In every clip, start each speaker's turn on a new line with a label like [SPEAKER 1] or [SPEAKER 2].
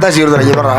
[SPEAKER 1] பத்தாசி வருது இங்க வர்றா.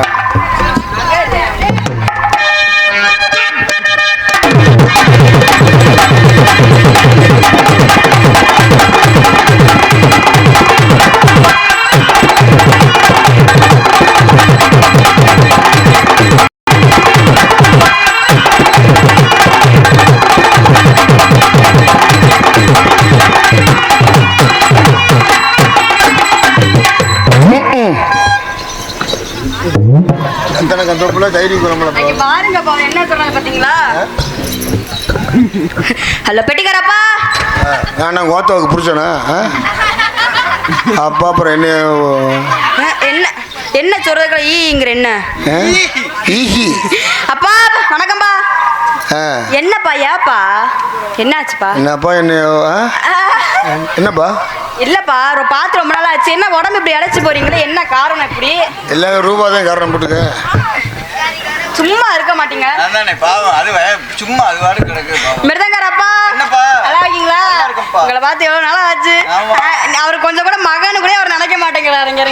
[SPEAKER 2] ஹலோ பெட்டிக்காரப்பா,
[SPEAKER 1] நான் கோத்தாவுக்கு புரிச்சனா அப்பா அப்புறம் என்ன
[SPEAKER 2] என்ன என்ன சொல்றது ஈங்கிற என்ன அப்பா வணக்கம்பா. என்னப்பா ஏப்பா என்னாச்சுப்பா?
[SPEAKER 1] என்னப்பா என்னப்பா
[SPEAKER 2] இல்லப்பா பார்த்து ரொம்ப நாள் ஆச்சு. என்ன உடம்பு இப்படி அழைச்சி போறீங்களே, என்ன காரணம்? இப்படி
[SPEAKER 1] எல்லா ரூபா தான் காரணம் போட்டுக்க.
[SPEAKER 2] சும்மா இருக்க மாட்டீங்க. மிருதங்காரப்பா நல்லா இருக்கீங்களா? உங்களை பார்த்து எவ்வளவு நாளா ஆச்சு. அவர் கொஞ்சம் கூட மகனு கூட அவர் நினைக்க மாட்டேங்கிறாருங்க.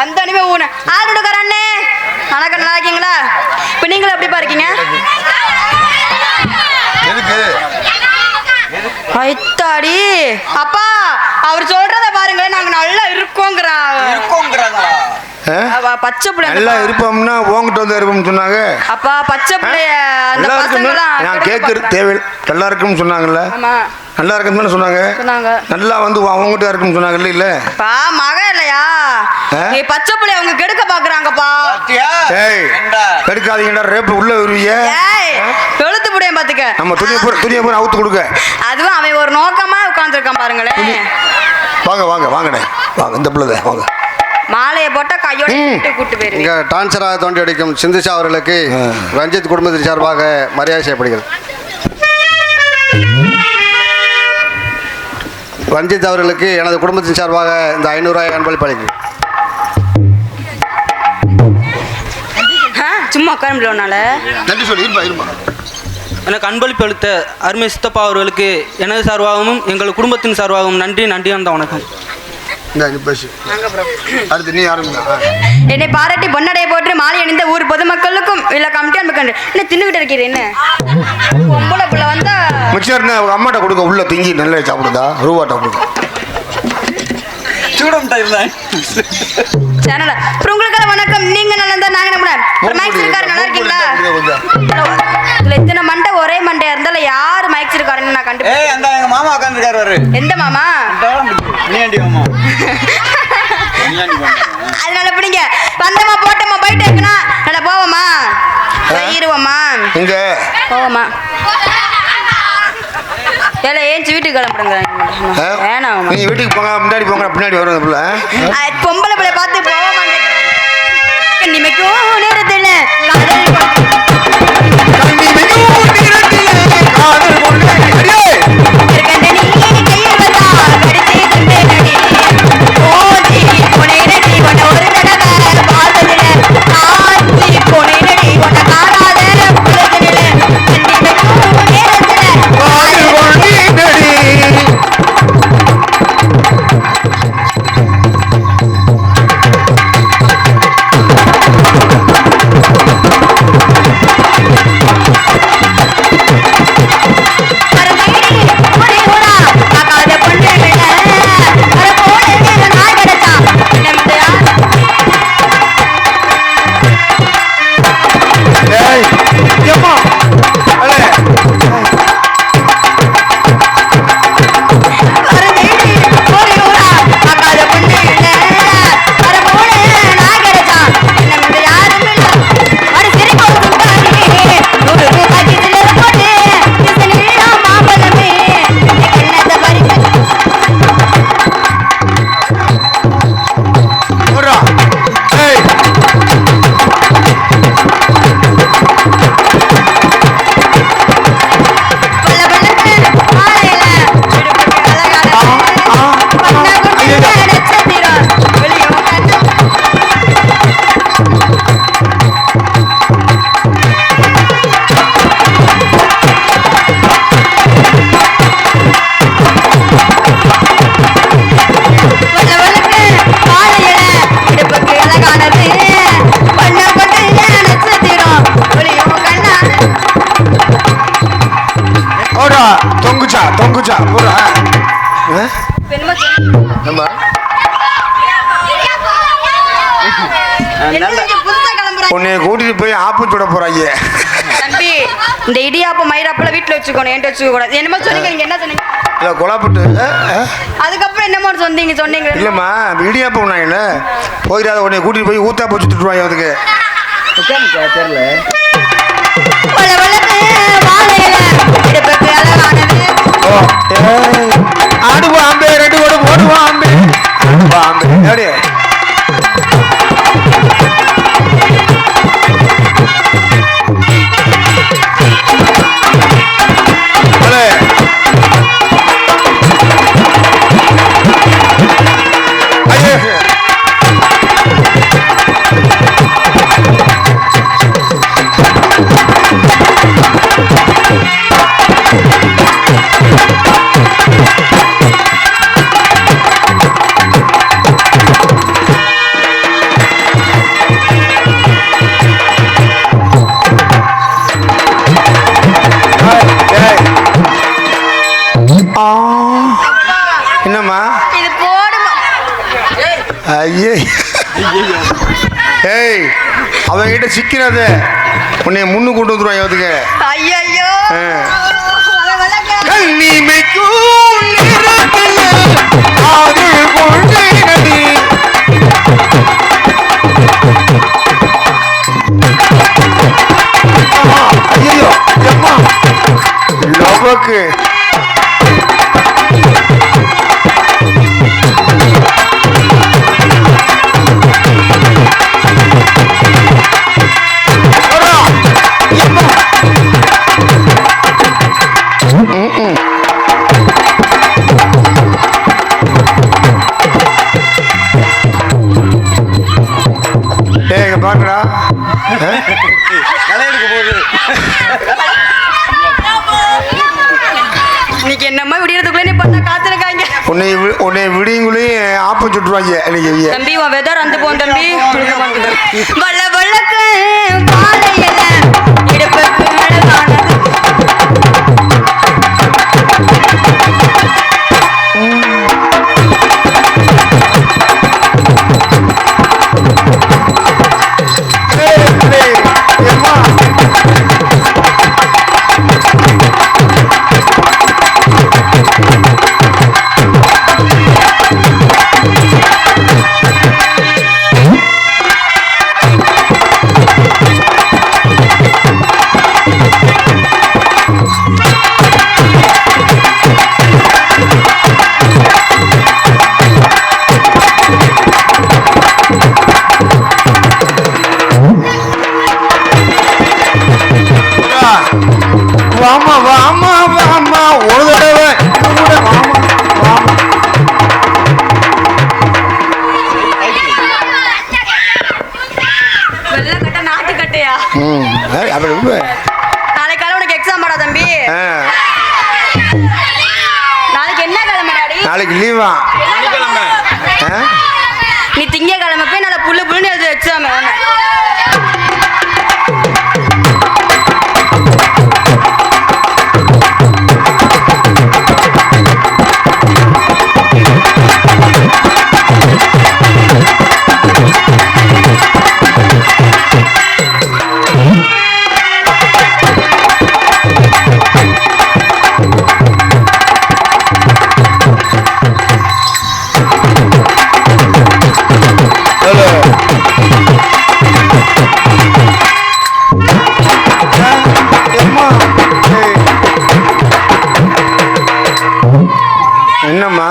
[SPEAKER 2] அந்த அனுமே ஊன ஆடுடுக்கார அண்ணே வணக்கம், நல்லா இருக்கீங்களா? இப்ப நீங்களும் எப்படிப்பா இருக்கீங்க? ஐத்தாடி அப்பா அவர் சொல்றத பாருங்களேன், நாங்க நல்லா பச்சை பிள்ளை
[SPEAKER 1] நல்லா இருப்போம்னா உங்ககிட்ட வந்து இருப்போம்னு சொன்னாங்க.
[SPEAKER 2] அப்பா பச்சை பிள்ளைய
[SPEAKER 1] நான் கேட்கறது தேவை. நல்லா இருக்குன்னு சொன்னாங்கல்ல, நல்லா இருக்குன்னு சொன்னாங்க. நல்லா வந்து அவங்ககிட்ட இருக்குன்னு சொன்னாங்கல்ல. இல்ல
[SPEAKER 2] பா மக இல்லையா, பச்சை பிள்ளைய அவங்க கெடுக்க பாக்குறாங்கப்பா.
[SPEAKER 1] கெடுக்காதீங்கடா, ரேப்பு உள்ள வருவீங்க.
[SPEAKER 2] எழுத்து புடியும் பாத்துக்க. நம்ம
[SPEAKER 1] துணியை பூரா அவுத்து கொடுக்க.
[SPEAKER 2] அதுவும் அவன் ஒரு நோக்கமா உட்கார்ந்துருக்கான் பாருங்களேன்.
[SPEAKER 1] வாங்க வாங்க வாங்கண்ணே வாங்க, இந்த பிள்ளை வாங்க.
[SPEAKER 2] மாலையை போட்டா கையோட கூட்டு போயிரு.
[SPEAKER 3] இங்க டான்சராக தோண்டி அடிக்கும் சிந்துஷா அவர்களுக்கு ரஞ்சித் குடும்பத்தின் சார்பாக மரியாதை செய்யப்படுகிறது. ரஞ்சித் அவர்களுக்கு எனது குடும்பத்தின் சார்பாக இந்த 500 ரூபாய் அன்பளிப்பு அளிக்கிறேன்.
[SPEAKER 2] சும்மா உட்கார முடியலனால
[SPEAKER 1] நன்றி சொல்லி இருப்பா.
[SPEAKER 4] எனக்கு அன்பளிப்பு அளித்த அருமை சித்தப்பா அவர்களுக்கு எனது சார்பாகவும் எங்கள் குடும்பத்தின் சார்பாகவும் நன்றி அந்த வணக்கம்.
[SPEAKER 2] என்னை பாராட்டி பொன்னடைய போட்டு மாலை அணிந்த ஊர் பொதுமக்களுக்கும் இல்ல கமிட்டி அன்பு தின்னுகிட்டு இருக்கிறேன். என்ன பொம்பளை புள்ள வந்தா
[SPEAKER 1] மிச்சர் அம்மாட்ட கொடுக்க, உள்ள திங்கி நல்லா சாப்பிடுதா, ரூபாட்ட கொடுக்க.
[SPEAKER 2] உங்களுக்கு வணக்கம். நீங்க நல்லா இருந்தா நாங்க மைக் இருக்காரு, நல்லா இருக்கீங்களா? இத்தனை மண்டை ஒரே மண்டையா இருந்தாலும் யாரு மைக் இருக்காருன்னு நான் கண்டுபிடிச்சேன்.
[SPEAKER 3] எங்க மாமா உட்கார்ந்திருக்காரு.
[SPEAKER 2] எந்த மாமா? அதனால பிடிங்க வந்தமா போட்டமா போயிட்டு இருக்குன்னா நல்லா போவோமா, இருவோமா,
[SPEAKER 1] இங்க
[SPEAKER 2] போவோமா. ஏல ஏஞ்சி வீட்டுக்கு கிளம்பிடுங்க. வேணாம்
[SPEAKER 1] நீ வீட்டுக்கு போங்க, முன்னாடி போங்க, பின்னாடி வரும் பிள்ளை.
[SPEAKER 2] பொம்பளை பிள்ளை பார்த்து போவோமா. நிமைக்கும் நேரத்தில்
[SPEAKER 1] என்னம்மா
[SPEAKER 2] புதுசா கிளம்புறாங்க
[SPEAKER 1] உன்னை கூட்டிட்டு போய் ஆப்பு சுட போறாங்க.
[SPEAKER 2] தம்பி இந்த இடியாப்பம் மயிராப்பெல்லாம் வீட்டுல வச்சுக்கணும் என்கிட்ட வச்சுக்க கூடாது. என்னமோ சொன்னீங்க, நீங்க என்ன சொன்னீங்க?
[SPEAKER 1] இல்லை கொலாப்பட்டு
[SPEAKER 2] அதுக்கப்புறம் என்னமோ சொன்னீங்க
[SPEAKER 1] இல்லைம்மா இடியாப்பம் நாயில போயிடாத உன்னை கூட்டிட்டு போய் ஊத்தா போய் சுட்டுருவாங்க அதுக்கு. ஆடு பாம்பே 2 கோடு போடு பாம்பே பாம்பே அப்படியே என்னம்மா
[SPEAKER 2] இது போடுமா?
[SPEAKER 1] ஐயே ஏய் அவங்கிட்ட சிக்கிறது உன்னை முன்னு கொண்டு வந்துருவாங்க அதுக்கு.
[SPEAKER 2] ஐயோ
[SPEAKER 1] ஐயோ அம்மா லோபக்கு பாக்குறா
[SPEAKER 2] இன்னைக்கு என்னம்மா விடியறதுக்குள்ள நீ பண்ண காத்திருக்காங்க.
[SPEAKER 1] உன்னை விடியுங்களையும் ஆப்பம் சுட்டுருவாங்க.
[SPEAKER 2] தம்பி உன் வெதர் அந்த போன் தம்பி வல்ல வல்லக்கு பாலையில இடுப்புக்கு அழகானது. வாமா வாமா வாமா ஒரு தடவை வெள்ளக்கட்ட நாட்டுக்கட்டையா? நாளைக்கு காலை உனக்கு எக்ஸாம் பாடா தம்பி. நாளைக்கு என்ன கிழமை டாடி?
[SPEAKER 1] நாளைக்கு லீவா?
[SPEAKER 2] நீ திங்கக்கிழமை போய் நல்லா புல்லு புல்லுன்னு எழுது எக்ஸாம். என்னம்மா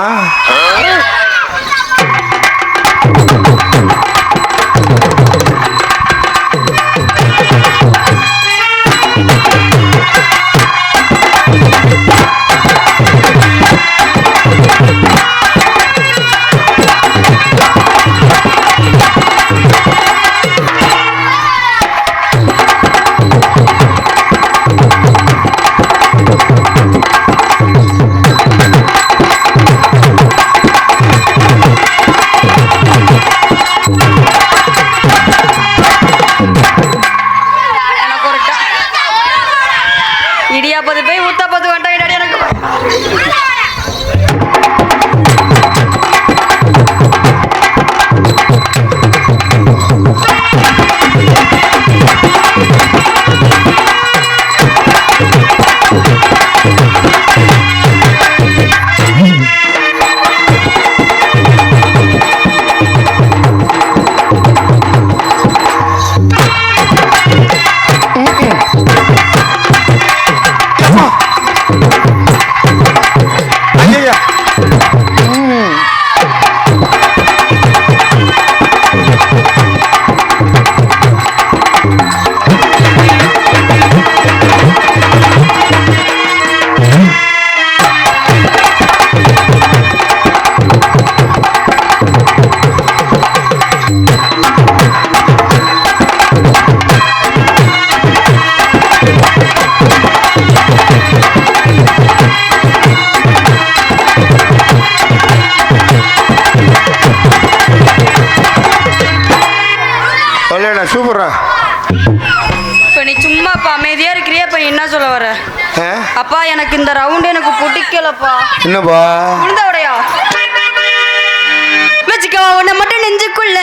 [SPEAKER 1] சொல்லேடா சூப்பரா.
[SPEAKER 2] இப்போ நீ சும்மா அப்பா அமைதியா இருக்கிறியா? இப்போ நீ என்ன சொல்ல வர? அப்பா எனக்கு இந்த ரவுண்ட் எனக்கு பிடிக்கலப்பா.
[SPEAKER 1] என்னப்பா?
[SPEAKER 2] உளுந்த உடையா வச்சுக்கோ உன்னை மட்டும் நெஞ்சுக்குள்ள.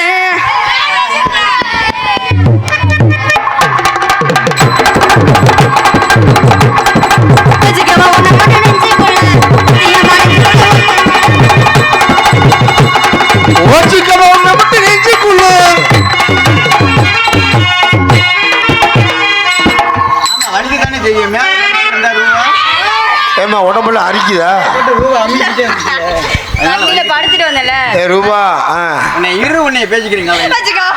[SPEAKER 2] வச்சுக்கவா உன்னை மட்டும் நெஞ்சுக்குள்ள.
[SPEAKER 1] வச்சுக்கவா உன்னை மட்டும் நெஞ்சுக்குள்ள. ஏமா உடம்புல அரிக்குதா?
[SPEAKER 2] படுத்துட்டு வந்தல
[SPEAKER 1] ரூபா
[SPEAKER 5] உன்னை பேசிக்கிறீங்க.
[SPEAKER 2] வச்சுக்கோ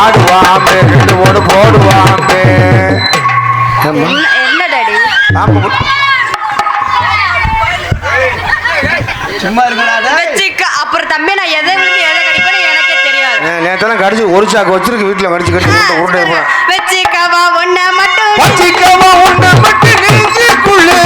[SPEAKER 1] ஆடுவாமே ரெண்டு ஓடு போடுவாமே.
[SPEAKER 2] என்ன டாடி
[SPEAKER 5] சும்மா இருக்கா?
[SPEAKER 2] அப்புறம் தம்பி நான் எதை விழுந்து எதை கடிப்பேன்னு எனக்கே தெரியாது.
[SPEAKER 1] நேத்தெல்லாம் கடிச்சு ஒரு சாக்கு வச்சிருக்கு வீட்டுல கடிச்சு கடிச்சு உருண்டை போறேன்.
[SPEAKER 2] வச்சுக்கவா ஒன்ன மட்டும்
[SPEAKER 1] வச்சுக்கவா ஒன்ன மட்டும் நெஞ்சுக்குள்ளே.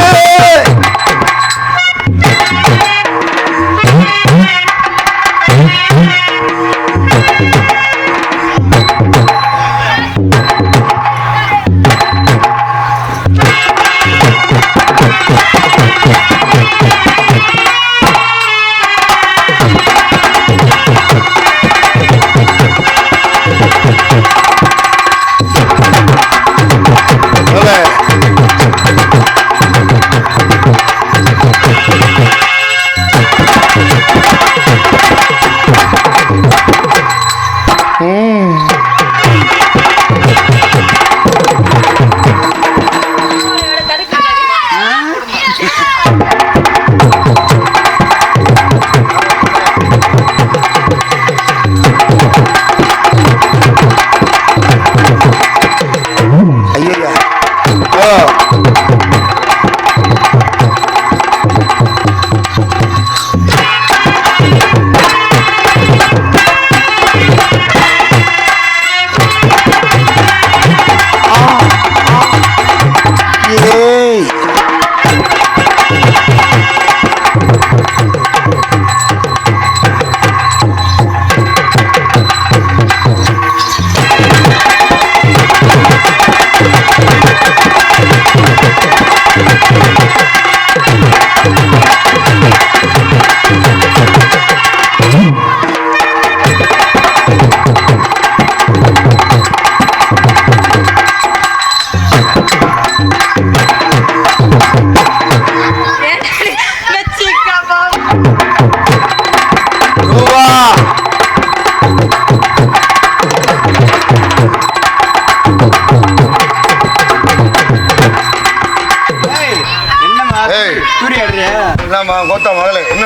[SPEAKER 1] என்னம்மா கோத்தா மகளே என்ன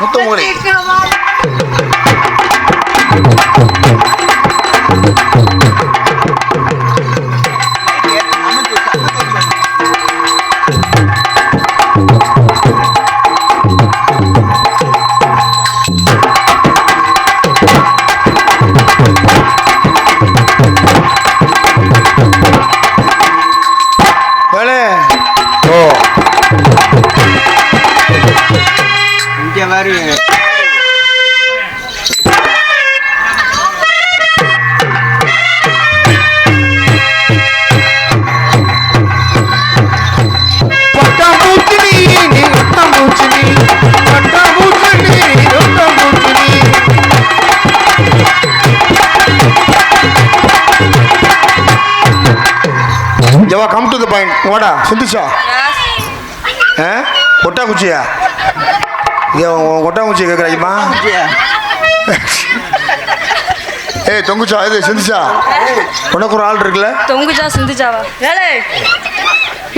[SPEAKER 1] முத்தம் மகளே
[SPEAKER 5] மாதிரி
[SPEAKER 1] ஜவா கம் டு த பாயிண்ட். வாடா சிந்திச்சா கொட்டா குச்சியா கொட்டா குச்சி கேட்குறாய்மா. ஏய் தொங்குச்சா இது சிந்திச்சா உனக்கு ஒரு ஆள் இருக்குல்ல.
[SPEAKER 2] தொங்குச்சா சிந்திச்சாவா ஏலே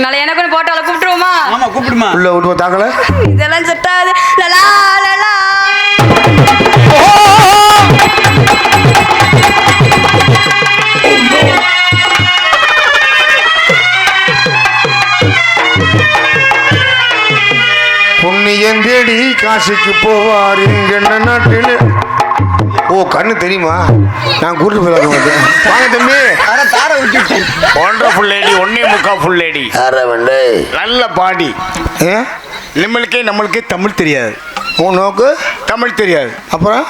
[SPEAKER 2] நாளை எனக்கு ஒன்று போட்டால கூப்பிட்டுருவோமா?
[SPEAKER 5] ஆமா கூப்பிடுமா.
[SPEAKER 1] உள்ள விட்டு தாக்கல
[SPEAKER 2] இதெல்லாம் செட் ஆகுது. லலா லலா
[SPEAKER 1] புண்ணியம் தேடி காசிக்கு போவார் என்ன நாட்டில். ஓ கண்ணு தெரியுமா? நான் கூட்டு போய் மாட்டேன். வாங்க தம்பி.
[SPEAKER 5] தார விட்டு
[SPEAKER 6] ஒண்டர்ஃபுல் லேடி, ஒன்னே முக்கா ஃபுல் லேடி, நல்ல பாடி. நம்மளுக்கே தமிழ் தெரியாது.
[SPEAKER 1] உன் நோக்கு
[SPEAKER 6] தமிழ் தெரியாது.
[SPEAKER 1] அப்புறம்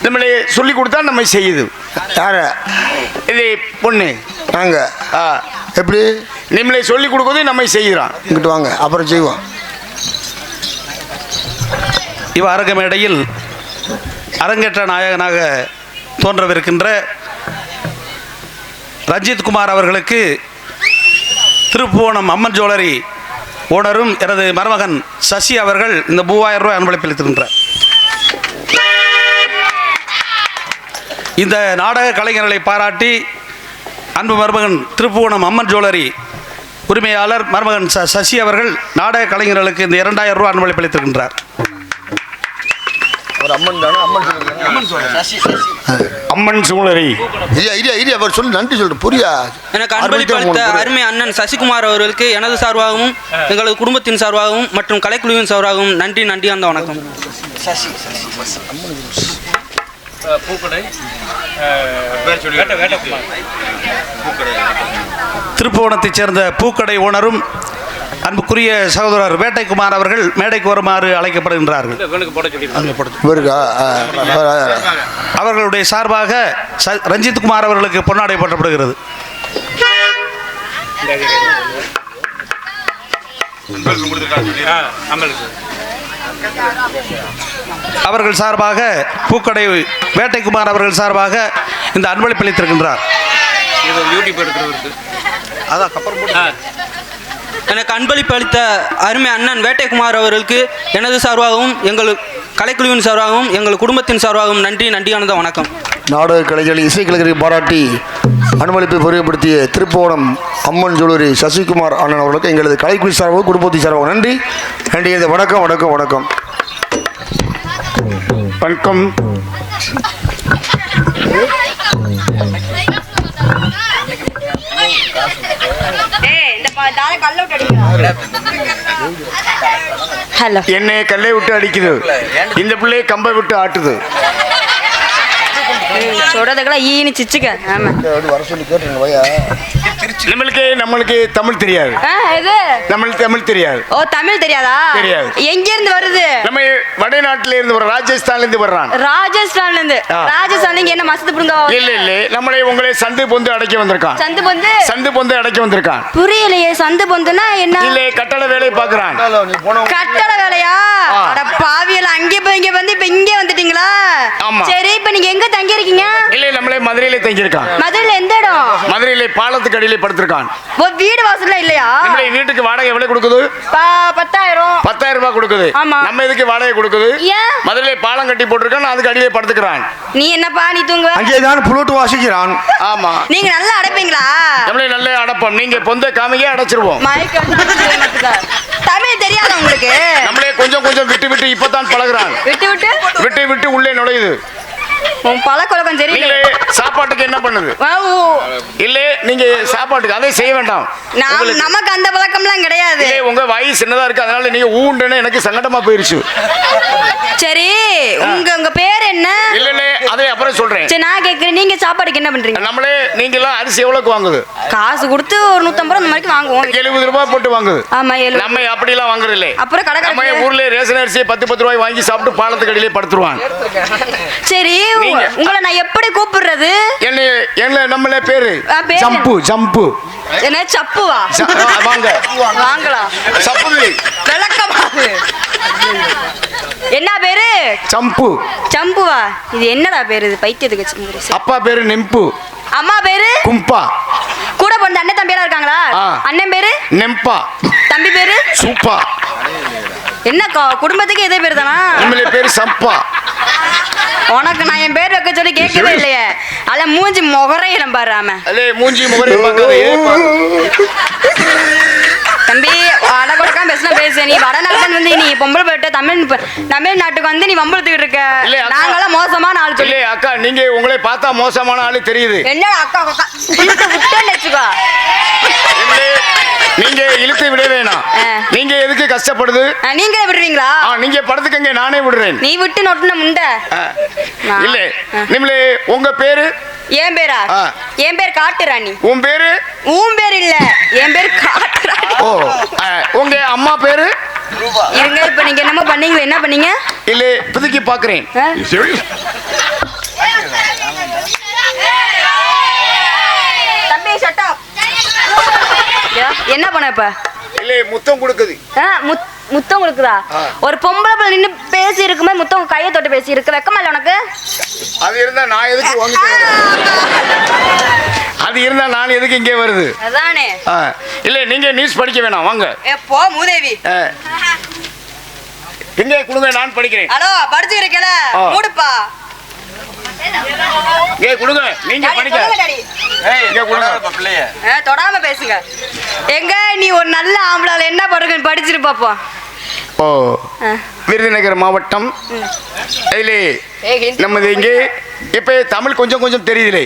[SPEAKER 6] நம்மளே சொல்லி கொடுத்தா நம்ம செய்யுது.
[SPEAKER 1] யார
[SPEAKER 6] இது பொண்ணு
[SPEAKER 1] நாங்கள் எப்படி
[SPEAKER 6] நம்மளே சொல்லி கொடுக்குறது நம்ம செய்கிறோம்.
[SPEAKER 1] இங்கிட்டு வாங்க அப்புறம் செய்வோம்.
[SPEAKER 7] இவ் அரங்க மேடையில் அரங்கேற்ற நாயகனாக தோன்றவிருக்கின்ற ரஞ்சித் குமார் அவர்களுக்கு திருப்புவனம் அம்மன் ஜுவல்லரி ஓனரும் எனது மருமகன் சசி அவர்கள் இந்த 3000 ரூபாய் அன்பளிப்பளித்திருக்கின்றார். இந்த நாடக கலைஞர்களை பாராட்டி அன்பு மருமகன் திருப்புவனம் அம்மன் ஜுவல்லரி உரிமையாளர் மருமகன் சசி அவர்கள் நாடக கலைஞர்களுக்கு இந்த 2000 ரூபாய் அன்பளிப்பளித்திருக்கின்றார்.
[SPEAKER 6] அம்மன் சூழரி
[SPEAKER 1] அவர் சொல்லி நன்றி சொல்லிட்டு புரியா.
[SPEAKER 4] எனக்கு அன்பளிப்பளித்த அருமை அண்ணன் சசிகுமார் அவர்களுக்கு எனது சார்பாகவும் எங்களது குடும்பத்தின் சார்பாகவும் மற்றும் கலைக்குழுவின் சார்பாகவும் நன்றி அந்த வணக்கம்.
[SPEAKER 7] திருப்புவனத்தைச் சேர்ந்த பூக்கடை ஓனரும் அன்புக்குரிய சகோதரர் வேட்டைக்குமார் அவர்கள் மேடைக்கு வருமாறு அழைக்கப்படுகின்றார்கள். அவர்களுடைய சார்பாக ரஞ்சித் குமார் அவர்களுக்கு பொன்னாடை போற்றப்படுகிறது. அவர்கள் சார்பாக பூக்கடை வேட்டைக்குமார் அவர்கள் சார்பாக இந்த அன்பளிப்பளித்திருக்கின்றார்.
[SPEAKER 4] எனக்கு அன்பளிப்பு அளித்த அருமை அண்ணன் வேட்டைக்குமார் அவர்களுக்கு எனது சார்பாகவும் எங்கள் கலைக்குழுவின் சார்பாகவும் எங்கள் குடும்பத்தின் சார்பாகவும் நன்றியானது வணக்கம்.
[SPEAKER 1] நாடக கலைஞர்கள் இசைக்கலைஞரை பாராட்டி அனுமதிப்பை பொறியப்படுத்திய திருப்புவனம் அம்மன் ஜுவல்லரி சசிகுமார் அண்ணன் அவர்களுக்கு எங்களது கலைக்குழு சார்பாக குடும்பத்தின் சார்பாக நன்றி. வணக்கம் வணக்கம் வணக்கம்
[SPEAKER 6] வணக்கம்.
[SPEAKER 2] என்னை
[SPEAKER 6] கல்லை விட்டு அடிக்குது, இந்த பிள்ளையை கம்பை விட்டு ஆட்டுது.
[SPEAKER 2] சொல்றதுக்கெல்லாம் ஈனி சிச்சுக்க. ஆமா
[SPEAKER 6] நம்மளுக்கு தமிழ் தெரியாது. நம்மளுக்கு தமிழ் தெரியாது.
[SPEAKER 2] ஓ தமிழ் தெரியாதா?
[SPEAKER 6] தெரியாது.
[SPEAKER 2] எங்க இருந்து வருது?
[SPEAKER 6] நம்ம வடநாட்டுல இருந்து வர ராஜஸ்தான்ல இருந்து வர்றான்.
[SPEAKER 2] ராஜஸ்தான்ல இருந்து. ராஜஸ்தான்ல என்ன மசத்து புடுங்க?
[SPEAKER 6] இல்ல நம்மளே உங்களை சந்து பொந்து அடைக்க வந்திருக்கான். சந்து பொந்து அடைக்க வந்திருக்கான்.
[SPEAKER 2] புரியலையே. சந்து பொந்துனா என்ன?
[SPEAKER 6] இல்ல கட்டட வேலை பாக்குறான்.
[SPEAKER 2] கட்டட வேலையா? அட பாவியல அங்கே போய் இங்க வந்து இப்ப இங்கே வந்துட்டீங்களா? சரி இப்ப நீங்க எங்க தங்கி இருக்கீங்க?
[SPEAKER 6] இல்ல நம்மளே மதுரையில தங்கி இருக்கான்.
[SPEAKER 2] மதுரையில எந்த இடம்?
[SPEAKER 6] மதுரையில பாலத்துக்கு அடியில படுத்திருக்கான்.
[SPEAKER 2] வீடு வாசல்ல இல்லையா?
[SPEAKER 6] நம்மளே வீட்டுக்கு வாடகை எவ்வளவு கொடுக்குது?
[SPEAKER 2] 10,000
[SPEAKER 6] ரூபாய் கொடுக்குது. நம்ம இதுக்கு வாடகை கொடுக்குது. மதுரையில பாலம் கட்டி போட்டிருக்கான், அதுக்கு அடியிலே படுத்துக்கிறான்.
[SPEAKER 2] நீ என்னப்பா நீ தூங்குவ?
[SPEAKER 1] அங்கேதான் புளூட் வாசிக்கிறான்.
[SPEAKER 6] ஆமா
[SPEAKER 2] நீங்க நல்லா அடைப்பீங்களா?
[SPEAKER 6] நம்மளே நல்லா அடைப்போம். நீங்க பொந்த காமியே அடைச்சிருவோம்.
[SPEAKER 2] தமிழ் தெரியாத உங்களுக்கு?
[SPEAKER 6] நம்மளே கொஞ்சம் விட்டு விட்டு இப்பதான் பழகுறான். விட்டு விட்டு உள்ளே நுழையுது.
[SPEAKER 2] பழக்கம் தெரியல.
[SPEAKER 6] சாப்பாட்டுக்கு என்ன பண்ணுது? இல்ல நீங்க சாப்பாட்டுக்கு அதை செய்ய வேண்டாம்.
[SPEAKER 2] நமக்கு அந்த பழக்கம்லாம் கிடையாது.
[SPEAKER 6] உங்க வாய் சின்னதா இருக்கு, அதனால நீங்க ஊண்டுன்னு எனக்கு சங்கடமா போயிருச்சு.
[SPEAKER 2] சரி உங்க பேர் என்ன? என்ன
[SPEAKER 6] இல்ல இல்ல அதை அப்புறம் சொல்றேன்.
[SPEAKER 2] சரி நான் கேக்குறேன், நீங்க சாப்பாடுக்கு என்ன பண்றீங்க?
[SPEAKER 6] நம்மளே நீங்க எல்லாம் அரிசி எவ்வளவுக்கு வாங்குது?
[SPEAKER 2] காசு கொடுத்து ஒரு 150 ரூபா அந்த மாதிரி வாங்குவோம்.
[SPEAKER 6] 70 ரூபாய் போட்டு வாங்குது.
[SPEAKER 2] ஆமா 70.
[SPEAKER 6] நம்ம அப்படிலாம் வாங்குறது இல்லை.
[SPEAKER 2] அப்புறம் கடை
[SPEAKER 6] நம்ம ஊர்ல ரேஷன் அரிசியை 10 ரூபாய் வாங்கி சாப்பிட்டு பாலத்துக்கு அடியிலே படுத்துருவாங்க.
[SPEAKER 2] சரி உங்களை நான் எப்படி கூப்பிடுறது?
[SPEAKER 6] என்ன நம்மளே பேரு
[SPEAKER 2] பேரு
[SPEAKER 6] ஜம்பு ஜம்பு.
[SPEAKER 2] என்ன சப்புவா?
[SPEAKER 6] வாங்க
[SPEAKER 2] வாங்கலாம்.
[SPEAKER 6] சப்புது
[SPEAKER 2] விளக்கமா? என்ன பேரு?
[SPEAKER 6] சம்பு.
[SPEAKER 2] சம்புவா? இது என்னடா பேரு? இது பைத்தியத்துக்கு.
[SPEAKER 6] அப்பா பேரு நெம்பு.
[SPEAKER 2] அம்மா பேரு
[SPEAKER 6] கும்பா.
[SPEAKER 2] கூட பிறந்த அண்ணன் தம்பி எல்லாம் இருக்காங்களா? அண்ணன் பேரு
[SPEAKER 6] நெம்பா.
[SPEAKER 2] தம்பி பேரு
[SPEAKER 6] சூப்பா.
[SPEAKER 2] என்ன குடும்பத்துக்கு இதே பேரு தானா?
[SPEAKER 6] நம்மளே பேரு சம்பா.
[SPEAKER 2] உனக்கு நான் என் பேர் வைக்க சொல்லி கேட்கவே இல்லையே. அல்ல மூஞ்சி முகரையில பாருறாம.
[SPEAKER 6] அல்லே மூஞ்சி முகரை பார்க்காதே.
[SPEAKER 2] தம்பி வட கொடுக்காம பேசினா பேசு. நீ வடநாட்டுக்கு வந்து நீ பொம்பளை போயிட்டு தமிழ்நாட்டுக்கு வந்து நீ வம்பளத்துக்கிட்டு இருக்க. நாங்களாம் மோசமான ஆள் சொல்லி.
[SPEAKER 6] அக்கா நீங்க உங்களை பார்த்தா மோசமான ஆளு தெரியுது.
[SPEAKER 2] என்ன அக்கா அக்கா விட்டேன்னு வச்சுக்கோ.
[SPEAKER 6] நீங்க இழுத்து விட வேணாம். நீங்க எதுக்கு கஷ்டப்படுது?
[SPEAKER 2] நீங்களே விடுறீங்களா?
[SPEAKER 6] நீங்க படத்துக்கங்க நானே விடுறேன்.
[SPEAKER 2] நீ விட்டு நொட்டுன முண்டை
[SPEAKER 6] இல்ல நிம்மளே உங்க பேரு?
[SPEAKER 2] என் பேரா? என் பேர் காட்டுராணி.
[SPEAKER 6] உன் பேரு?
[SPEAKER 2] உன் பேர் இல்ல, என் பேர் காட்டுராணி.
[SPEAKER 6] ஓ உங்க அம்மா பேரு?
[SPEAKER 2] இருங்க இப்ப நீங்க என்னமோ பண்ணீங்க. என்ன பண்ணீங்க?
[SPEAKER 6] இல்ல புதுக்கி பாக்குறேன்.
[SPEAKER 2] தம்பி ஷட் அப். என்ன பண்ண இப்ப?
[SPEAKER 6] இல்ல முத்தம் கொடுக்குது.
[SPEAKER 2] முத்தம் கொடுக்குதா? ஒரு பொம்பளை பிள்ளை நின்னு பேசி இருக்குமே முத்தம் கையை தொட்டு பேசி இருக்கு. வெக்கமா இல்ல உனக்கு?
[SPEAKER 6] அது இருந்தா நான் எதுக்கு வாங்கிட்டு? அது இருந்தா நான் எதுக்கு இங்கே வருது?
[SPEAKER 2] அதானே.
[SPEAKER 6] இல்ல நீங்க நியூஸ் படிக்க வேணாம் வாங்க.
[SPEAKER 2] போ மூதேவி.
[SPEAKER 6] எங்க கொடுங்க நான் படிக்கிறேன்.
[SPEAKER 2] ஹலோ படிச்சுக்கிறேன் மூடுப்பா.
[SPEAKER 6] ஏ கொடுங்க நீங்க படிங்க. ஏங்க கொடுங்க பிள்ளைய.
[SPEAKER 2] தொடாம பேசுங்க. எங்க நீ ஒரு நல்ல ஆம்பளை என்ன பண்றீங்க படிச்சிட்டு பாப்போம்.
[SPEAKER 6] ஓ விருதுநகர் மாவட்டம் இதிலே நமது இங்கே இப்ப தமிழ் கொஞ்சம் கொஞ்சம் தெரியுதில்லை.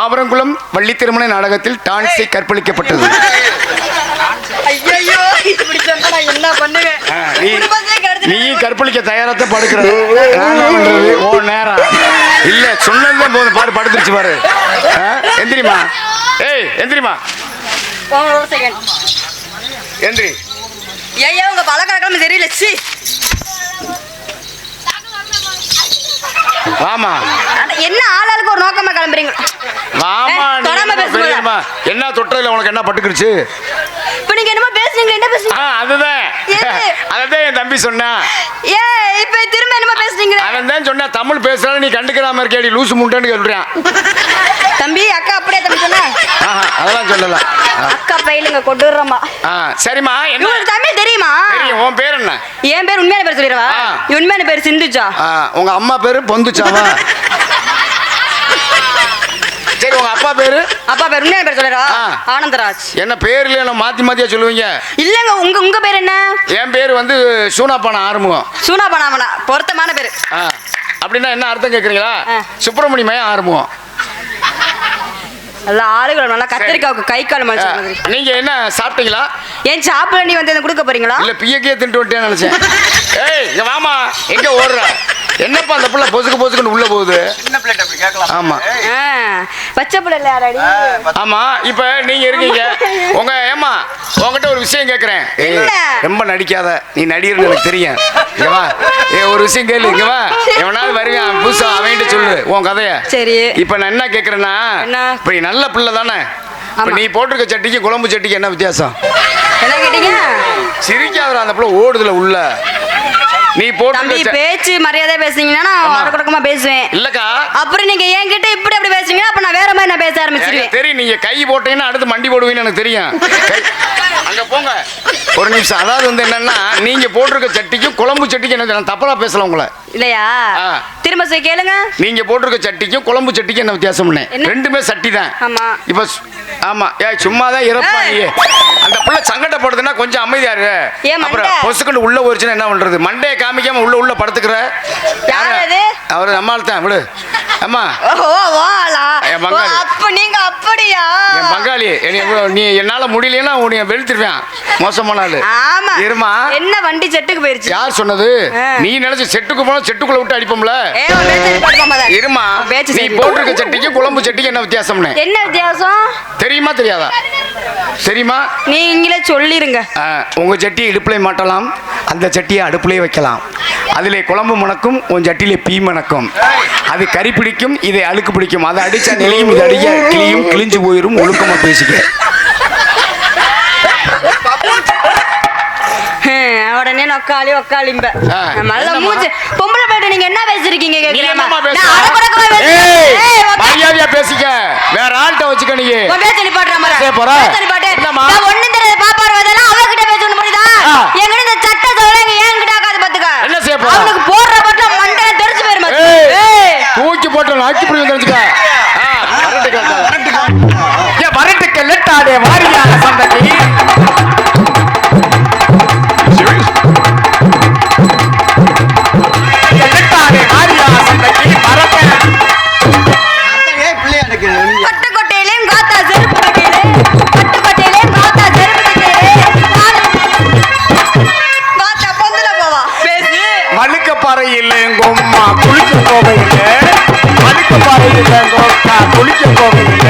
[SPEAKER 6] ஆவரங்குளம் வள்ளி திருமண நாடகத்தில் டான்ஸை கற்பழிக்கப்பட்டது.
[SPEAKER 2] ஐயோ இப்படி சொன்னா நான் என்ன பண்ணுவேன்?
[SPEAKER 6] நீ கற்பழிக்க தயாராத்த படுக்கிறது ஓ நேரம் இல்ல சொன்னதுதான் போதும். பாரு படுத்துருச்சு பாரு. எந்திரிமா. ஏய் எந்திரிமா. எந்திரி.
[SPEAKER 2] ஐயா உங்க பழக்கழக்கம் தெரியல. சி
[SPEAKER 6] வாமா.
[SPEAKER 2] என்ன ஆளாளுக்கு ஒரு நோக்கமா கிளம்புறீங்க?
[SPEAKER 6] வாமா. என்ன தொட்டதுல உனக்கு என்ன பட்டுக்கிடுச்சு?
[SPEAKER 2] இப்ப நீங்க என்னமோ பேசுறீங்க. என்ன பேசுறீங்க?
[SPEAKER 6] அதுதான் என் தம்பி சொன்னா.
[SPEAKER 2] ஏ இப்ப திரும்ப என்னமோ பேசுறீங்க?
[SPEAKER 6] அவன் தான் சொன்னா தமிழ் பேசுறான்னு நீ கண்டுக்கிறாம இருக்கேடி லூசு முண்டன்னு சொல்றான்.
[SPEAKER 2] தம்பி அக்கா அப்படியே தம்பி சொன்னா?
[SPEAKER 6] அதெல்லாம் சொல்லல.
[SPEAKER 2] அக்கா பையலுங்க கொண்டுறமா.
[SPEAKER 6] சரிம்மா. என்ன
[SPEAKER 2] தமிழ் தெரியுமா?
[SPEAKER 6] தெரியும். உன் பேர் என்ன?
[SPEAKER 2] என் பேர் உண்மையான பேர் சொல்லிடுவா. உண்மையான பேர் சிந்துச்சா.
[SPEAKER 6] உங்க அம்மா பேரு பொந்துச்சாவா? சரி உங்க அப்பா பேரு? அப்பா பேர்
[SPEAKER 2] உண்மையான பேர் சொல்லிடுவா. ஆனந்தராஜ்.
[SPEAKER 6] என்ன பேர் இல்ல மாத்தி மாத்தியா சொல்லுவீங்க?
[SPEAKER 2] இல்லங்க உங்க பேர் என்ன?
[SPEAKER 6] என் பேர் வந்து சூனாப்பான ஆறுமுகம்.
[SPEAKER 2] சூனாப்பானா பொருத்தமான பேரு.
[SPEAKER 6] அப்படின்னா என்ன அர்த்தம் கேக்குறீங்களா? சுப்பிரமணியமே ஆறுமுகம்.
[SPEAKER 2] எல்லா ஆளுகளும் நல்லா கத்திரிக்காவுக்கு கை கால் மனுஷன் மாதிரி.
[SPEAKER 6] நீங்க என்ன சாப்பிட்டீங்களா?
[SPEAKER 2] ஏன் சாப்பிட நீ வந்து கொடுக்க போறீங்களா?
[SPEAKER 6] இல்ல பியக்கே தின்ட்டு வந்துட்டேன்னு நினைச்சேன். ஏய் இங்க வாமா. எங்க ஓடுற? என்னப்பா அந்த புள்ள பொசுக்குன்னு உள்ள போகுது?
[SPEAKER 5] சின்ன பிளேட் அப்படி கேட்கலாம்.
[SPEAKER 6] ஆமா
[SPEAKER 2] பச்சை புள்ள இல்ல யாரடி?
[SPEAKER 6] ஆமா இப்ப நீங்க இருக்கீங்க. உங்க ஏமா உங்ககிட்ட ஒரு விஷயம் கேக்குறேன். ரொம்ப நடிக்காத. நீ நடிகர்னு எனக்கு தெரியும். இங்க வா. ஒரு விஷயம் கேளு. இங்க வா. எவனாவது வருவான் புதுசா அவன்கிட்ட சொல்லு உன் கதைய.
[SPEAKER 2] சரி
[SPEAKER 6] இப்ப நான் என்ன கேக்குறேன்னா இப்ப நீ நல்ல பிள்ளை தானே? இப்ப நீ போட்டிருக்க சட்டிக்கு குழம்பு சட்டிக்கு என்ன வித்தியாசம்?
[SPEAKER 2] என்ன கேட்டீங்க?
[SPEAKER 6] சிரிக்காத அந்த பிள்ளை ஓடுதுல உள்ள. நீ போட்டு
[SPEAKER 2] பேச்சு மரியாதை பேசுனீங்கன்னா நான் வரக்கூடமா பேசுவேன்.
[SPEAKER 6] இல்லக்கா
[SPEAKER 2] அப்புறம் நீங்க என்கிட்ட இப்படி அப்படி பேசுறீங்கன்னா அப்ப நான் வேற மாதிரி நான் பேச ஆரம்பிச்சிருவேன்.
[SPEAKER 6] தெரியும். நீங்க கை போட்டீங்கன்னா அடுத்து மண்டி போடுவீங்கன்னு எனக்கு தெரியும். அங்க போங்க ஒரு நிமிஷம். அதாவது வந்து என்னன்னா நீங்க போட்டிருக்க சட்டிக்கும் குழம்பு சட்டிக்கும் என்ன தப்பா பேசல உங்களை
[SPEAKER 2] இல்லையா? திரும்ப சொல்லி கேளுங்க.
[SPEAKER 6] நீங்க போட்டிருக்க சட்டிக்கும் குழம்பு சட்டிக்கும் என்ன வித்தியாசம்? ரெண்டுமே சட்டி தான்.
[SPEAKER 2] ஆமா.
[SPEAKER 6] இப்ப ஆமா ஏய் சும்மா தான் இறப்பா நீ அந்த புள்ள சங்கடப்படுதுன்னா கொஞ்சம் அமைதியா இரு
[SPEAKER 2] ஏன் மண்டை?
[SPEAKER 6] அப்புறம் பொசுக்கண்டு உள்ள போச்சுன்னா என்ன பண்றது மண்டையை காமிக்காம உள்ள படுத்துக்கிற
[SPEAKER 2] யார் அது?
[SPEAKER 6] அவரு நம்மால் தான் விடு அம்மா
[SPEAKER 2] ஓ வாளா
[SPEAKER 6] என் பங்காளி.
[SPEAKER 2] அப்ப நீங்க அப்படியா?
[SPEAKER 6] என் பங்காளி நீ என்னால முடியலன்னா உன்னை வெளுத்துருவேன் மோசமான ஆளு
[SPEAKER 2] ஆமா
[SPEAKER 6] இருமா
[SPEAKER 2] என்ன வண்டி செட்டுக்கு போயிருச்சு?
[SPEAKER 6] யார் சொன்னது நீ நினைச்சு செட்டுக்கு போனா செட்டுக்குள்ள விட்டு அடிப்போம்ல
[SPEAKER 2] ஏய் உன் பேச்சை நிப்பாட்டுப்பா மொத.
[SPEAKER 6] இருமா
[SPEAKER 2] உன் பேச்சு
[SPEAKER 6] நீ
[SPEAKER 2] சரி.
[SPEAKER 6] போட்டிருக்க சட்டிக்கு குழம்பு சட்டிக்கு என்ன வித்தியாசம்னு
[SPEAKER 2] என்ன வித்தியாசம்?
[SPEAKER 6] தெரியுமா தெரியாதா தெரியுமா
[SPEAKER 2] நீங்களே சொல்லிருங்க.
[SPEAKER 6] உங்க சட்டியை இடுப்புல மாட்டலாம் அந்த சட்டியை அடுப்புலயே வைக்கலாம் அதிலே குழம்பு மணக்கும் உன் சட்டியிலே பீ மணக்கும் அது கறி பிடிக்கும் இதை அழுக்கு பிடிக்கும் அதை அடிச்சா நெளியும் இது அடிக்க கிளியும் கிழிஞ்சு போயிரும் ஒழுக்கமா பேசிக்க
[SPEAKER 2] உடனே நொக்காளிம்ப
[SPEAKER 6] ஆ,
[SPEAKER 2] நல்ல
[SPEAKER 6] என்னம்மா?
[SPEAKER 2] மூச்சு பொம்பளை பேட்டு நீங்க என்ன பேசிருக்கீங்க
[SPEAKER 6] நீ
[SPEAKER 2] கேக்குறேன்.
[SPEAKER 6] என்னம்மா பேசுற?
[SPEAKER 2] நான் அடக்குடக்கமா பேசுறேன்.
[SPEAKER 6] ஏய்,
[SPEAKER 2] ஏய், உன்
[SPEAKER 6] மரியாதையா பேசிக்க வேற ஆள்கிட்ட வச்சுக்க நீ
[SPEAKER 2] உன் பேச்சை நிப்பாட்டுற மாதிரி.
[SPEAKER 6] சரி, போறா.
[SPEAKER 2] பேச்சை நிப்பாட்டு.
[SPEAKER 6] இல்லம்மா.
[SPEAKER 2] நான் ஒண்ணும் தெரியாத பாப்பாரு வரதெல்லாம் அவகிட்ட பேசணும் புரியுதா?
[SPEAKER 6] ஆ.
[SPEAKER 2] என்கிட்ட இந்த சட்டை சோலை இங்க என்கிட்ட ஆகாது பாத்துக்க.
[SPEAKER 6] என்ன செய்ய போறா?
[SPEAKER 2] அவனுக்கு போடுற பட்ல மண்டையில தெரிச்சு போயிருமா?
[SPEAKER 6] ஏய்,
[SPEAKER 2] ஏய்.
[SPEAKER 6] தூக்கி போட்டு நாக்கி புடி வந்துருச்சுக்க வரட்டுக்கு லெட்டாடே வாரியான சந்ததி லெட்டாடே வாரியான சந்ததி மரப்ப
[SPEAKER 2] பட்டுக்கோட்டையிலேயும் காத்தா செருப்பு கட்டியிலே. பட்டுக்கோட்டையிலேயும் காத்தா செருப்பு கட்டியிலே. காத்தா பொந்துல போவா. பேசு.
[SPEAKER 6] மழுக்கப்பாறை இல்லை எங்கம்மா குளிக்க போகையில மழுக்கப்பாறை இல்லை எங்கம்மா குளிக்க போகையில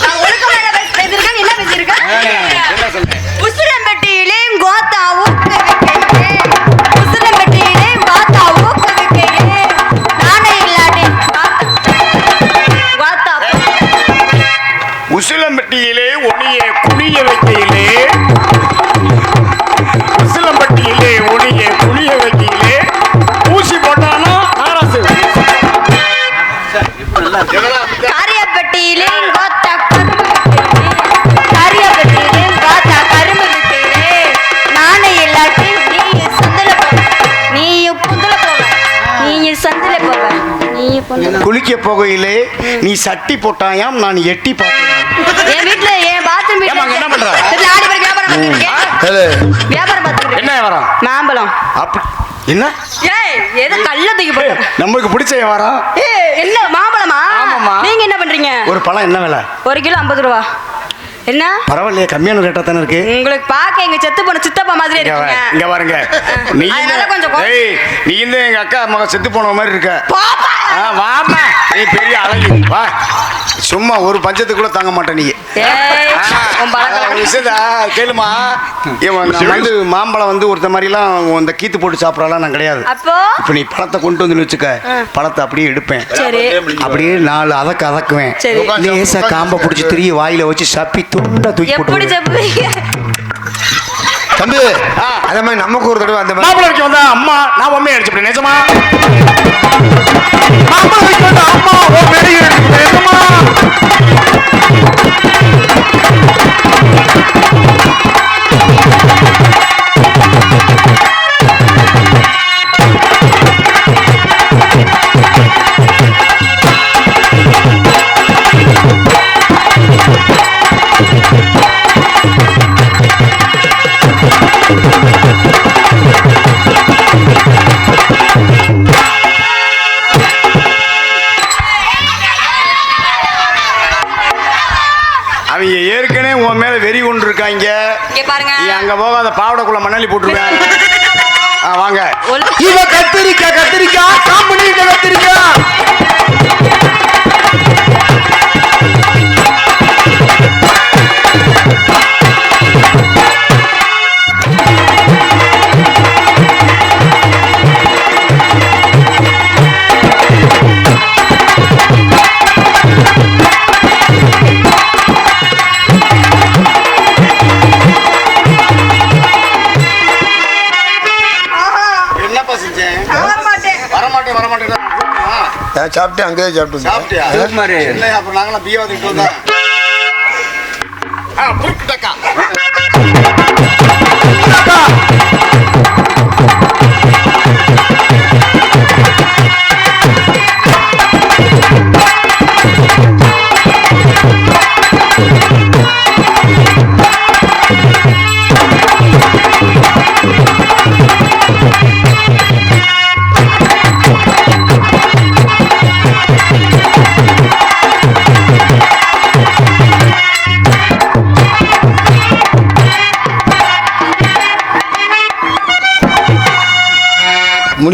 [SPEAKER 2] நான் ஒழுக்கமா என்ன பேசியிருக்கேன்? நீ என்ன பேசியிருக்க? உசிலம்பட்டியிலேயும் கோத்தா ஊக்குவிக்கையிலே. உசிலம்பட்டியிலேயும் கோத்தா ஊக்குவிக்கையிலே. நானே இல்லாட்டி கோத்தா
[SPEAKER 6] உசிலம்பட்டியிலே ஒளியை குனிய வைக்கையிலே உசிலம்பட்டியிலே ஒளியை குனிய வைக்கையிலே ஊசி போட்டானா நாராசு
[SPEAKER 2] காரியப்பட்டியிலேயும் கோத்தா கரும்பு விக்கையிலே. காரியப்பட்டியிலேயும் கோத்தா கரும்பு விக்கையிலே. நானே இல்லாட்டி நீ சந்தில போவ. நீ புந்துல போவ. நீ சந்தில போவ. நீ புந்துல
[SPEAKER 6] குளிக்க போகையிலே நீ சட்டி போட்டாயாம் நான் எட்டி பார்த்தேன்
[SPEAKER 2] என் வீட்ல என் பாத்ரூம்
[SPEAKER 6] ஏம்மா, அங்க என்ன பண்ற?
[SPEAKER 2] ஆடி போய் வியாபாரம் பார்த்துருக்கேன். வியாபாரம் பார்த்துருக்கேன்.
[SPEAKER 6] என்ன வரம்
[SPEAKER 2] மாம்பழம்.
[SPEAKER 6] அப்படி என்ன
[SPEAKER 2] ஏய் எது கல்ல தூக்கி போட்டு.
[SPEAKER 6] நம்மளுக்கு பிடிச்ச வரம்
[SPEAKER 2] ஏய் என்ன மாம்பழமா?
[SPEAKER 6] ஆமாம்மா.
[SPEAKER 2] நீங்க என்ன பண்றீங்க?
[SPEAKER 6] ஒரு பழம் என்ன விலை
[SPEAKER 2] 1 கிலோ 50 ரூபா. என்ன
[SPEAKER 6] பரவாயில்லையே கம்மியான ரேட்டா தானே இருக்கு
[SPEAKER 2] உங்களுக்கு பார்க்க எங்க செத்து போன சித்தப்பா மாதிரி
[SPEAKER 6] இங்க
[SPEAKER 2] இருக்கீங்க.
[SPEAKER 6] இங்க பாருங்க நீ
[SPEAKER 2] அதனால கொஞ்சம்
[SPEAKER 6] ஏய் நீ இந்த எங்க அக்கா மக செத்து போன மாதிரி இருக்க
[SPEAKER 2] பாப்பா.
[SPEAKER 6] வாமா நீ பெரிய அழகி வா சும்மா ஒரு பஞ்சத்துக்குள்ள தாங்க மாட்டே நீ
[SPEAKER 2] ஏய் உன் பழக்கம்.
[SPEAKER 6] விஷயத்தா கேளுமா இவன் நான் வந்து மாம்பழம் வந்து ஒருத்த மாதிரிலாம் இந்த கீத்து போட்டு சாப்பிடலாம் நான் கிடையாது
[SPEAKER 2] அப்போ
[SPEAKER 6] இப்போ நீ பழத்தை கொண்டு வந்து வச்சுக்க பழத்தை அப்படியே எடுப்பேன்
[SPEAKER 2] சரி.
[SPEAKER 6] அப்படியே 4 அதக்குவேன்
[SPEAKER 2] சரி.
[SPEAKER 6] லேசா காம்பை பிடிச்சி திரிய வாயில வச்சு சப்பி துண்டா தூக்கி
[SPEAKER 2] எப்படி
[SPEAKER 6] போட்டு
[SPEAKER 2] செப்பீங்க?
[SPEAKER 1] தம்பி அதே மாதிரி நமக்கு ஒரு தடவை அந்த மாதிரி
[SPEAKER 6] மாப்பிள்ளை வைக்க வந்தா அம்மா நான் உண்மையை அடிச்சுப்பேன் நிஜமா மாப்பிள்ளை வைக்க வந்தா அம்மா ஓ வெளியே நிஜமா அவங்க ஏற்கனவே உன் மேல வெறி கொண்டு இருக்காங்க
[SPEAKER 2] இங்க பாருங்க.
[SPEAKER 6] நீ அங்க போகாத பாவடைக்குள்ள மண்ணாளி போட்டுருவேன் வாங்க
[SPEAKER 2] ஒல்-
[SPEAKER 6] இவ கத்திரிக்காய் காம்பனி கத்திரிக்காய் என்னப்பா செஞ்சேன் வரமாட்டேன்
[SPEAKER 1] நான் சாப்பிட்டு அங்கேயே சாப்பிட்டு
[SPEAKER 6] சாப்பிட்டியா
[SPEAKER 5] சுகுமாரு.
[SPEAKER 6] என்ன அப்புறம் நாங்களாம் பிஏ வந்துட்டு வந்தோம் புருக்குட்டக்கா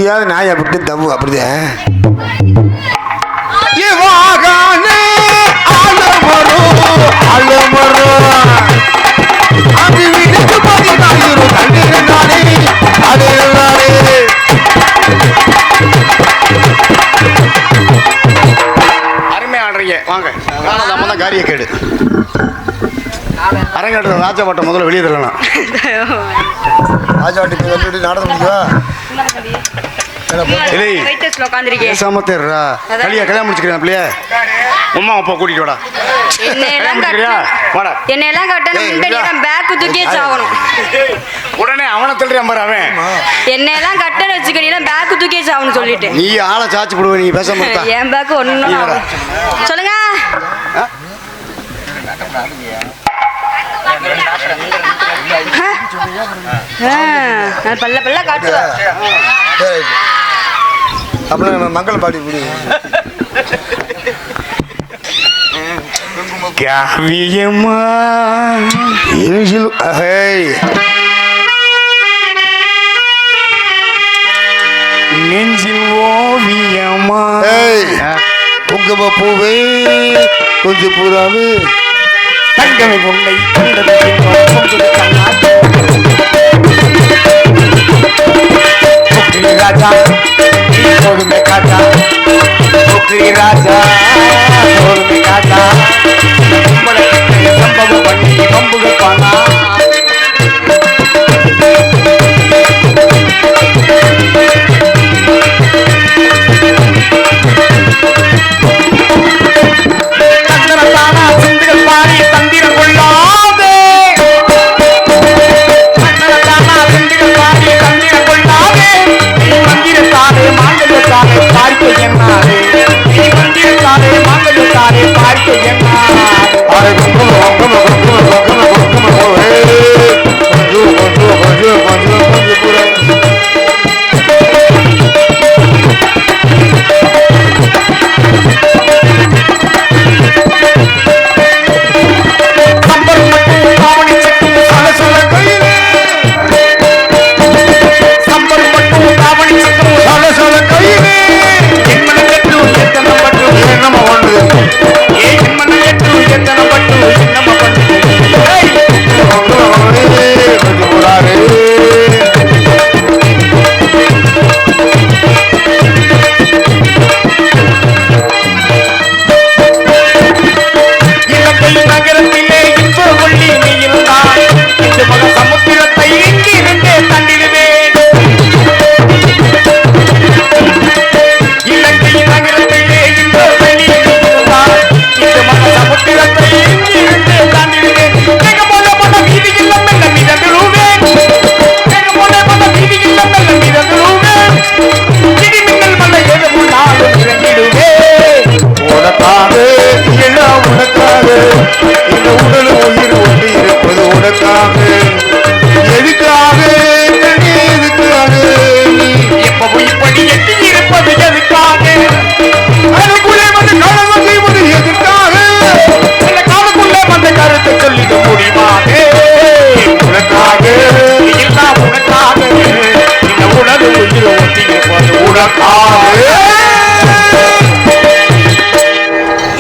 [SPEAKER 1] புரியாத நாயை விட்டு தவு அப்படிதான்
[SPEAKER 6] அருமையா ஆடுறீங்க வாங்க நம்ம தான் காரிய கேடு அரங்கேற்ற ராஜாபாட்டை முதல்ல வெளியே தரலாம்
[SPEAKER 1] ராஜாட்டி போய் நாடகம் முடியுவா
[SPEAKER 2] உட்காந்துருக்கேன்
[SPEAKER 6] பேசாம தேர்றா கல்யாணம் முடிச்சுக்கிறேன் பிள்ளைய அம்மா அப்பா கூட்டிட்டு வாடா வாடா
[SPEAKER 2] என்னெல்லாம் கட்டணும் பேக்கு தூக்கியே சாகணும்
[SPEAKER 6] உடனே அவனை தள்ளுறான் பாரு அவன்
[SPEAKER 2] என்னெல்லாம் கட்டணும் வச்சுக்கணும் பேக்கு தூக்கியே சாகணும் சொல்லிட்டு
[SPEAKER 6] நீ ஆளை சாச்சு போடுவ நீ பேசாம இருந்தா.
[SPEAKER 2] என் பேக்கு ஒன்றும் சொல்லுங்க நான் பல்ல பல்ல காட்டுவேன்
[SPEAKER 1] அப்புறம் நம்ம மங்கள பாடி முடியும்
[SPEAKER 6] காவியம்மா நெஞ்சில் ஓவியம்மா
[SPEAKER 1] குங்கும பூவே கொஞ்சம் பூராவே
[SPEAKER 6] தங்கமை பொண்ணை ராஜா போதுமே காட்டா ராஜா போதுமே காட்டா சம்பவம் பண்ணி பம்புகள் பானா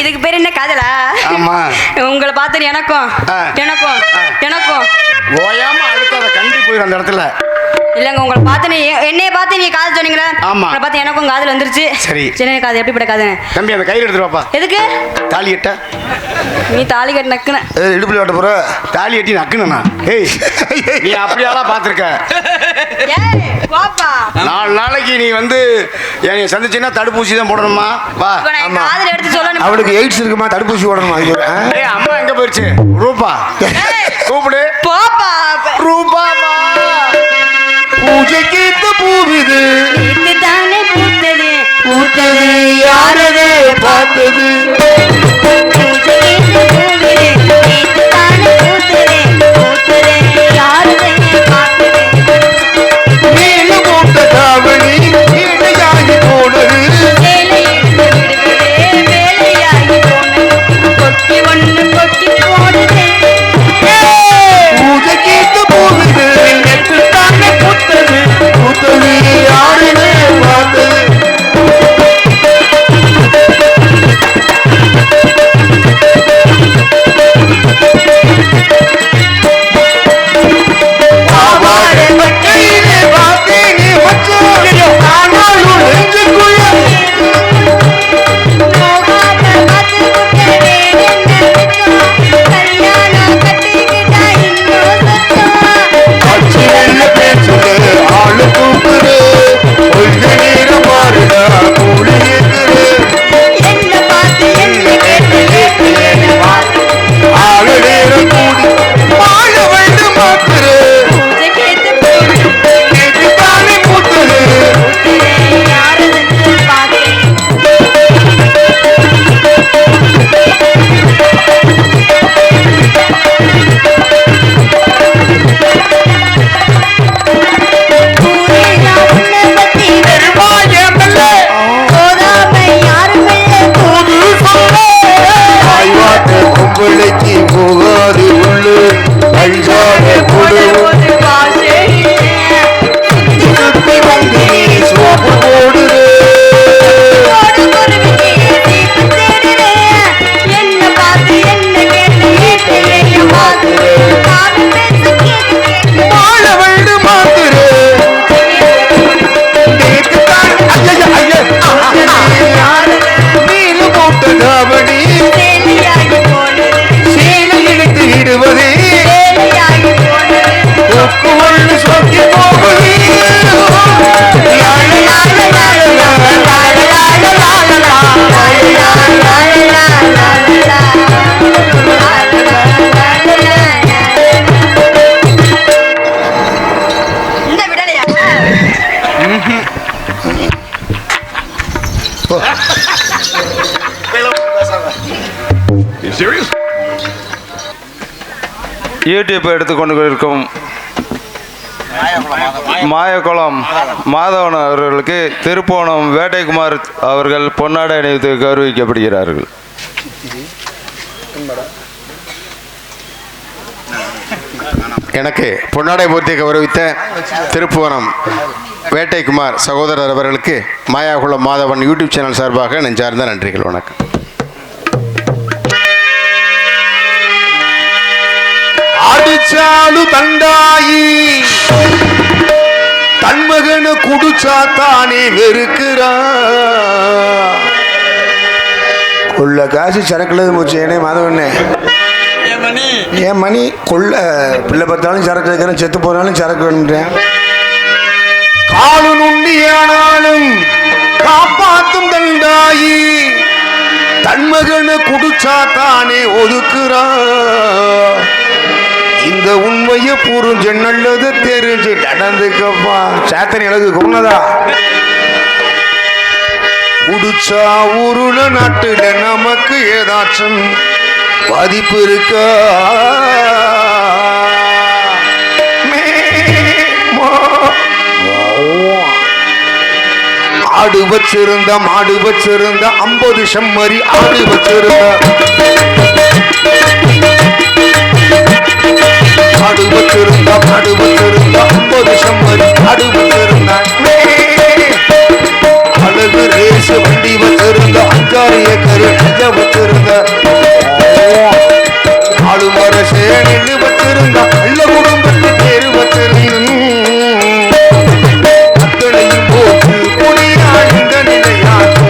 [SPEAKER 2] இதுக்கு பேர் என்ன காதலா?
[SPEAKER 6] ஆமா
[SPEAKER 2] உங்களை பார்த்து எனக்கும் எனக்கும் எனக்கும்
[SPEAKER 6] ஓயாம அடுத்த கண்டி போயிடும் அந்த இடத்துல
[SPEAKER 2] இல்லங்க உங்களை பார்த்து நீ என்னைய பார்த்து நீ காதல் சொன்னீங்களா?
[SPEAKER 6] ஆமா.
[SPEAKER 2] உங்களை பார்த்து எனக்கும் காதல் வந்துருச்சு.
[SPEAKER 6] சரி.
[SPEAKER 2] சின்ன காதல் எப்படிப்பட்ட காதல்?
[SPEAKER 6] தம்பி அந்த கையில் எடுத்துட்டு வாப்பா.
[SPEAKER 2] எதுக்கு?
[SPEAKER 6] தாலி எட்ட
[SPEAKER 2] நீ தாலி கட்டி நக்குன
[SPEAKER 1] இடுப்புல ஓட்ட போற
[SPEAKER 6] தாலி எட்டி நக்குனா ஏய் நீ அப்படியாலாம் பார்த்துருக்க
[SPEAKER 2] பாப்பா
[SPEAKER 6] 4 நாளைக்கு நீ வந்து என்னை சந்திச்சுன்னா தடுப்பூசி தான் போடணுமா வா
[SPEAKER 2] காதல் எடுத்து சொல்லணும்.
[SPEAKER 1] அவளுக்கு எய்ட்ஸ் இருக்குமா தடுப்பூசி போடணுமா
[SPEAKER 6] ஏய் அம்மா எங்க போயிடுச்சு ரூபா கூப்பிடு
[SPEAKER 2] பாப்பா
[SPEAKER 6] ரூபா
[SPEAKER 1] பூஜைக்கு பூவிது
[SPEAKER 2] தானே பூத்தது
[SPEAKER 1] பூத்தது யாரது பார்த்தது பூஜைக்கு பூவிது பூத்தது யாருமே உள்ளு சொக்கி போகுது
[SPEAKER 2] இந்த விடலையா
[SPEAKER 8] யூடியூப் எடுத்துக்கொண்டு இருக்கும் மாயக்குளம் மாதவன் அவர்களுக்கு திருப்போணம் வேட்டைக்குமார் அவர்கள் பொன்னாடை அணிவித்து கௌரவிக்கப்படுகிறார்கள்.
[SPEAKER 3] எனக்கு பொன்னாடை பூர்த்தி கௌரவித்த திருப்புவனம் வேட்டைக்குமார் சகோதரர் அவர்களுக்கு மாயாகுளம் மாதவன் யூடியூப் சேனல் சார்பாக நெஞ்சார்ந்த நன்றிகள். வணக்கம்.
[SPEAKER 1] அடிச்சாலு தண்டாயி தன்மகனு குடிச்சா தானே வெறுக்கிறா கொள்ள காசு சரக்குல போச்சு ஏனே மாதவண்ணே ஏன் மணி கொள்ள பிள்ளை பார்த்தாலும் சரக்கு வைக்கிறேன் செத்து போனாலும் சரக்கு வேணுன்றேன் காலு நுண்டியானாலும் காப்பாத்தும் தண்டாயி தன்மகனு குடிச்சா தானே ஒதுக்குறா இந்த உண்மையை புரிஞ்சு நல்லது தெரிஞ்சு நடந்துக்கப்பா சாத்தனை எனக்கு கொன்னதா குடிச்சா ஊருல நாட்டுல நமக்கு ஏதாச்சும் பாதிப்பு இருக்கா ஆடு வச்சிருந்த மாடு வச்சிருந்த 50 செம்மறி ஆடு வச்சிருந்த ஆடு வச்சிருந்த மாடு வச்சிருந்த 50 செம்மறி ஆடு வச்சிருந்த அழகு ரேசு வண்டி வச்சிருந்த 5-6 ஏக்கர் நெஞ்ச வச்சிருந்த ஆடு மரசே நின்று வச்சிருந்த நல்ல குடும்பத்து பேரு வச்சிருந்த அத்தனையும் போட்டு குடியாள் இந்த நிலையாச்சு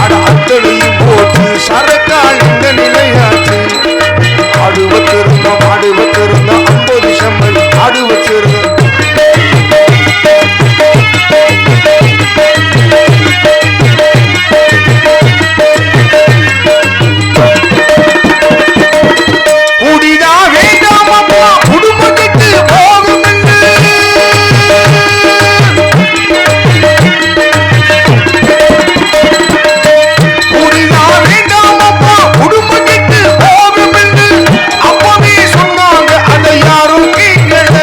[SPEAKER 1] அட அத்தனையும் போட்டு சரக்கால் இந்த நிலையாச்சு ஆடு வச்சிருந்த மாடு வச்சிருந்த 50 செம்மறி ஆடு வச்சிருந்த குடிதா வேண்டாமப்பா குடும்பத்துக்கு போகும் குடிதா வேண்டாமப்பா குடும்பத்துக்கு போகும் என்று அப்பவே சொன்னாங்க அதை யாரும் கேட்கல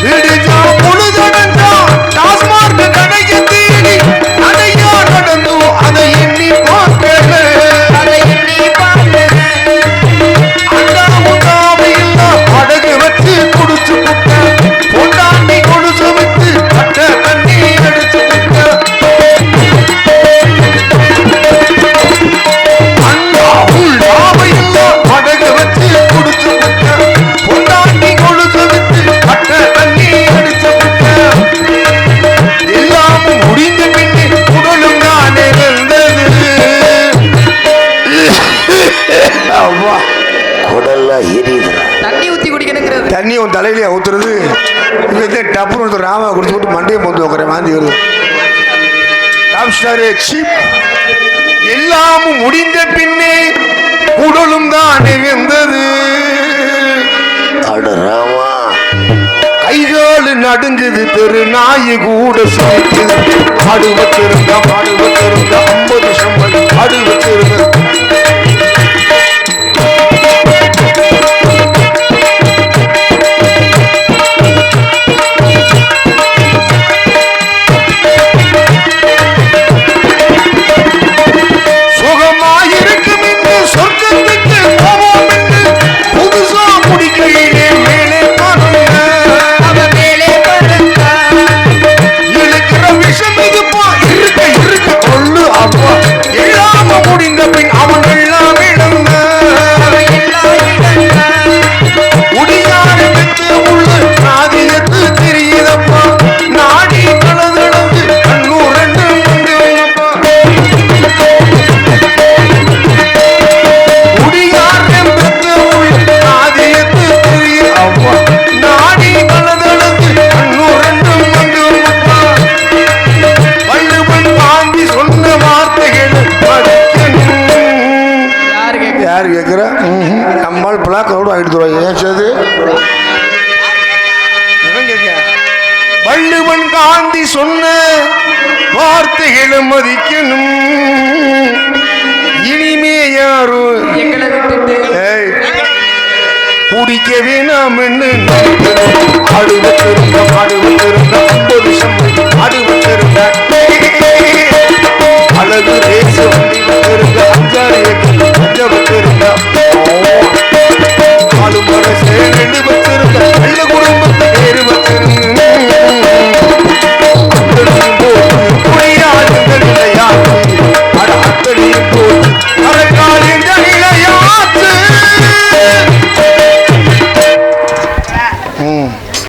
[SPEAKER 1] விடுதா பொழுதடந்தா டாஸ்மார்க் கடையை தேடி அதையா நடந்தோம் அதை எண்ணி பார்க்கல படகு வச்சு குடிச்சு புட்ட பொண்டாண்டி கொலுசு விட்டு பட்ட தண்ணி அடிச்சு புட்ட அண்ணா உள்ளாமையில்ல படகு வச்சு குடிச்சு புட்ட பொண்டாண்டி கொலுசு விட்டு பட்ட தண்ணி அடிச்சு புட்ட எல்லாமும் முடிந்த பின்னே உடலும் தானே இருந்தது அவ்வா குடல்ல எரியுதுடா
[SPEAKER 5] தண்ணி ஊத்தி குடிக்கணுங்கிறது.
[SPEAKER 1] தண்ணி உன் தலையிலே ஊத்துறது இங்கே டப்புன்னு ஒருத்தர் ராமா குடிச்சு விட்டு மண்டையை போட்டு வைக்கிறேன் வாந்தி வருது டாப் ஸ்டார் சீப் எல்லாமும் முடிந்த பின்னே உடலும் தான் இருந்தது அட ராமா கைகாலு நடுங்குது தெரு நாயு கூட சிரிக்குது ஆடு வச்சிருந்த மாடு வச்சிருந்த 50 செம்மறி ஆடு வச்சிருந்த சுகமாயிருக்கும் இந்த சொர்க்கத்துக்கு போவோம் என்று புதுசா முடிக்கையிலே மேலே பாருங்க இருக்கிற விஷம் இதுப்பா இருக்க இருக்க கொள்ளு அப்பா எல்லாம முடிந்த பின் அவங்கள் நம்மால் பிளாக் ரோடு வாங்கிட்டு தருவாங்க ஏன் சது வள்ளுவன் காந்தி சொன்ன வார்த்தைகளை மதிக்கணும் இனிமே யாரும் குடிக்க வேணாம் அடுவத்திருந்த அடுவத்திருந்த அழகு தேசம் அஞ்சாறு